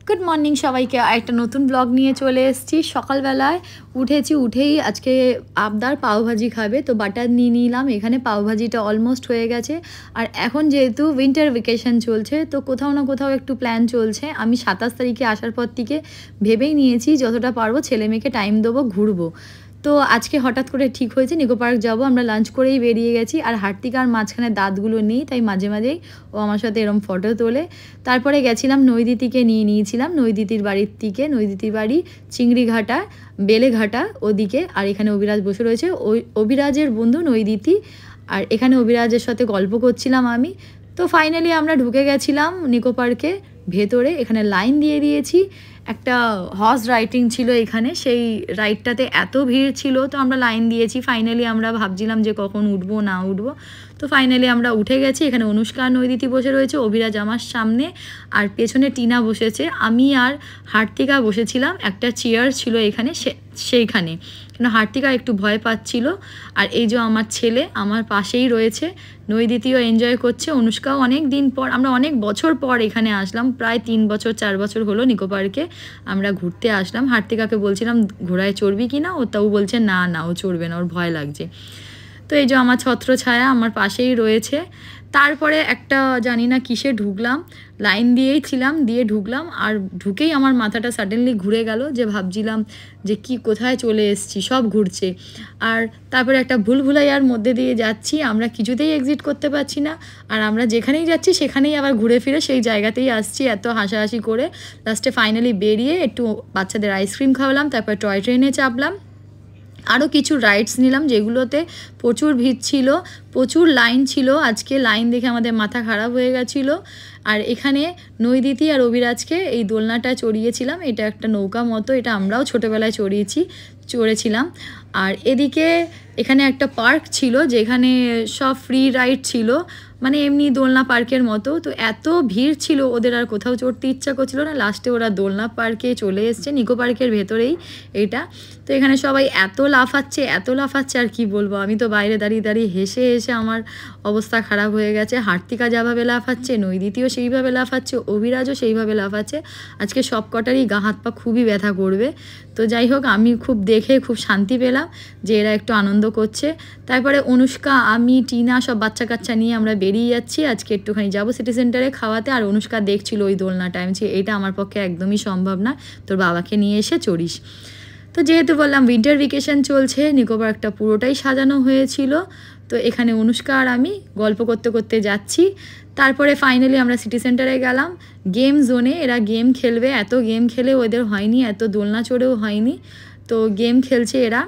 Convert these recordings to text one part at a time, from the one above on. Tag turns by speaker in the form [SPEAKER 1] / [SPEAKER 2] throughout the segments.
[SPEAKER 1] Good morning সবাইকে। একটা নতুন ব্লগ নিয়ে চলে এসেছি। সকালবেলায় উঠেই আজকে আবদার পাওভাজি খাবে, তো বাটার নিয়ে নিলাম। এখানে পাওভাজিটা অলমোস্ট হয়ে গেছে। আর এখন যেহেতু উইন্টার ভ্যাকেশন চলছে, তো কোথাও না কোথাও একটু প্ল্যান চলছে। আমি 27 তারিখে আসার পর থেকে ভেবেই নিয়েছি যতটা পারবো ছেলে মেয়েকে টাইম দেবো, ঘুরবো। তো আজকে হঠাৎ করে ঠিক হয়েছে নিকো পার্ক যাবো। আমরা লাঞ্চ করেই বেরিয়ে গেছি। আর হার্তিকার মাঝখানে দাঁতগুলো নেই, তাই মাঝে মাঝেই ও আমার সাথে এরম ফটো তোলে। তারপরে গেছিলাম নৈদিতিকে নিয়েছিলাম নৈদিতির বাড়ির থেকে। নৈদিতির বাড়ি চিংড়িঘাটা, বেলেঘাটা ওদিকে। আর এখানে অভিরাজ বসে রয়েছে, ওই অভিরাজের বন্ধু নৈদিতি। আর এখানে অভিরাজের সাথে গল্প করছিলাম আমি। তো ফাইনালি আমরা ঢুকে গেছিলাম নিকো পার্কে ভেতরে। এখানে লাইন দিয়ে দিয়েছি। একটা হর্স রাইডিং ছিল এখানে, সেই রাইডটাতে এত ভিড় ছিল, তো আমরা লাইন দিয়েছি। ফাইনালি আমরা ভাবছিলাম যে কখন উঠবো না উঠবো, তো ফাইনালি আমরা উঠে গেছি। এখানে অনুষ্কা আর নৈদিতি বসে রয়েছে, অভিরাজ আমার সামনে, আর পেছনে টিনা বসেছে। আমি আর হার্তিকা বসেছিলাম, একটা চেয়ার ছিল এখানে সেইখানে, কেন হার্তিকা একটু ভয় পাচ্ছিল। আর এই যে আমার ছেলে আমার পাশেই রয়েছে, নৈদিতিও এনজয় করছে, অনুষ্কাও অনেক দিন পর, আমরা অনেক বছর পর এখানে আসলাম, প্রায় 3-4 বছর হলো নিকো পার্কে আমরা ঘুরতে আসলাম। হার্তিকাকে বলছিলাম ঘোড়ায় চড়বি কি না, ও তাও বলছে না না ও চড়বে না, ওর ভয় লাগছে। তো এই যে আমার ছত্রছায়া আমার পাশেই রয়েছে। তারপরে একটা জানি না কিসে ঢুকলাম, লাইন দিয়েই ছিলাম, দিয়ে ঢুকলাম। আর ঢুকেই আমার মাথাটা সাডেনলি ঘুরে গেল, যে ভাবছিলাম যে কি কোথায় চলে এসেছি, সব ঘুরছে। আর তারপরে একটা ভুলভুলাইয়ার মধ্যে দিয়ে যাচ্ছি, আমরা কিছুতেই এক্সিট করতে পারছি না। আর আমরা যেখানেই যাচ্ছি সেখানেই আবার ঘুরে ফিরে সেই জায়গাতেই আসছি, এত হাসাহাসি করে। লাস্টে ফাইনালি বেরিয়ে একটু বাচ্চাদের আইসক্রিম খাওয়ালাম, তারপর টয় ট্রেনে চাপলাম। আরও কিছু রাইডস নিলাম যেগুলোতে প্রচুর ভিড় ছিল, প্রচুর লাইন ছিল। আজকে লাইন দেখে আমাদের মাথা খারাপ হয়ে গেছিলো। আর এখানে নৈদিতি আর অভিরাজকে এই দোলনাটা চড়িয়েছিলাম। এটা একটা নৌকা মতো, এটা আমরাও ছোটোবেলায় চড়েছিলাম। আর এদিকে এখানে একটা পার্ক ছিল যেখানে সব ফ্রি রাইড ছিল, মানে এমনি দোলনা পার্কের মতো। তো এত ভিড় ছিল ওদের আর কোথাও চড়তে ইচ্ছা করছিল না। লাস্টে ওরা দোলনা পার্কে চলে এসছে, নিকো পার্কের ভেতরেই এইটা। তো এখানে সবাই এত লাফাচ্ছে আর কি বলবো। আমি তো বাইরে দাঁড়িয়ে হেসে আমার অবস্থা খারাপ হয়ে গেছে। হার্তিকা যেভাবে লাফাচ্ছে, নৈদিতিও সেইভাবে লাফাচ্ছে, অভিরাজও সেইভাবে লাফাচ্ছে। আজকে সব কটারই গা হাত পা খুবই ব্যথা করবে। তো যাই হোক, আমি দেখে খুব শান্তি পেলাম যে এরা একটু আনন্দ করছে। তারপরে অনুষ্কা, আমি, টিনা সব বাচ্চা কাচ্চা নিয়ে আমরা বেরিয়ে যাচ্ছি। আজকে একটুখানি যাবো সিটি সেন্টারে খাওয়াতে। আর অনুষ্কা দেখছিল ওই দোলনাটা, আমি বলছি এটা আমার পক্ষে একদমই সম্ভব না, তোর বাবাকে নিয়ে এসে চড়িস। তো যেহেতু বললাম উইন্টার ভ্যাকেশন চলছে, নিকো পার্কটা পুরোটাই সাজানো হয়েছিল। তো এখানে অনুষ্কা আর আমি গল্প করতে করতে যাচ্ছি। তারপরে ফাইনালি আমরা সিটি সেন্টারে গেলাম, গেম জোনে। এরা গেম খেলবে, এত গেম খেলে ওদের হয়নি, এত দোলনা চড়েও হয়নি। তো গেম খেলছে এরা।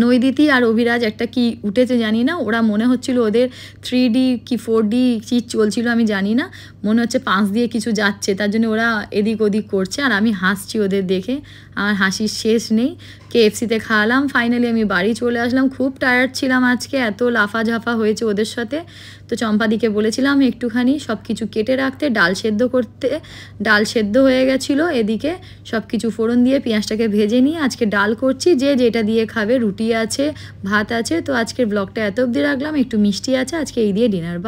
[SPEAKER 1] নৈদিতি আর অভিরাজ একটা কি উঠেছে জানি না, ওরা মনে হচ্ছিল ওদের 3D কি 4D কি চলছিল আমি জানি না, মনে হচ্ছে 5 দিয়ে কিছু যাচ্ছে, তার জন্য ওরা এদিক ওদিক করছে। আর আমি হাসছি ওদের দেখে, আমার হাসির শেষ নেই। KFCতে খাওয়ালাম। ফাইনালি আমি বাড়ি চলে আসলাম, খুব টায়ার্ড ছিলাম আজকে, এত লাফাঝাফা হয়েছে ওদের সাথে। তো চম্পাদিকে বলেছিলাম একটুখানি সব কিছু কেটে রাখতে, ডাল সেদ্ধ করতে। ডাল সেদ্ধ হয়ে গেছিলো, এদিকে সব কিছু ফোড়ন দিয়ে পেঁয়াজটাকে ভেজে নিয়ে আজকে ডাল করছি, যে যেটা দিয়ে খাবে। রুটি আছে, ভাত আছে। তো আজকের ব্লগটা এত অবধি রাখলাম, একটু মিষ্টি আছে আজকে, এই দিয়ে ডিনার।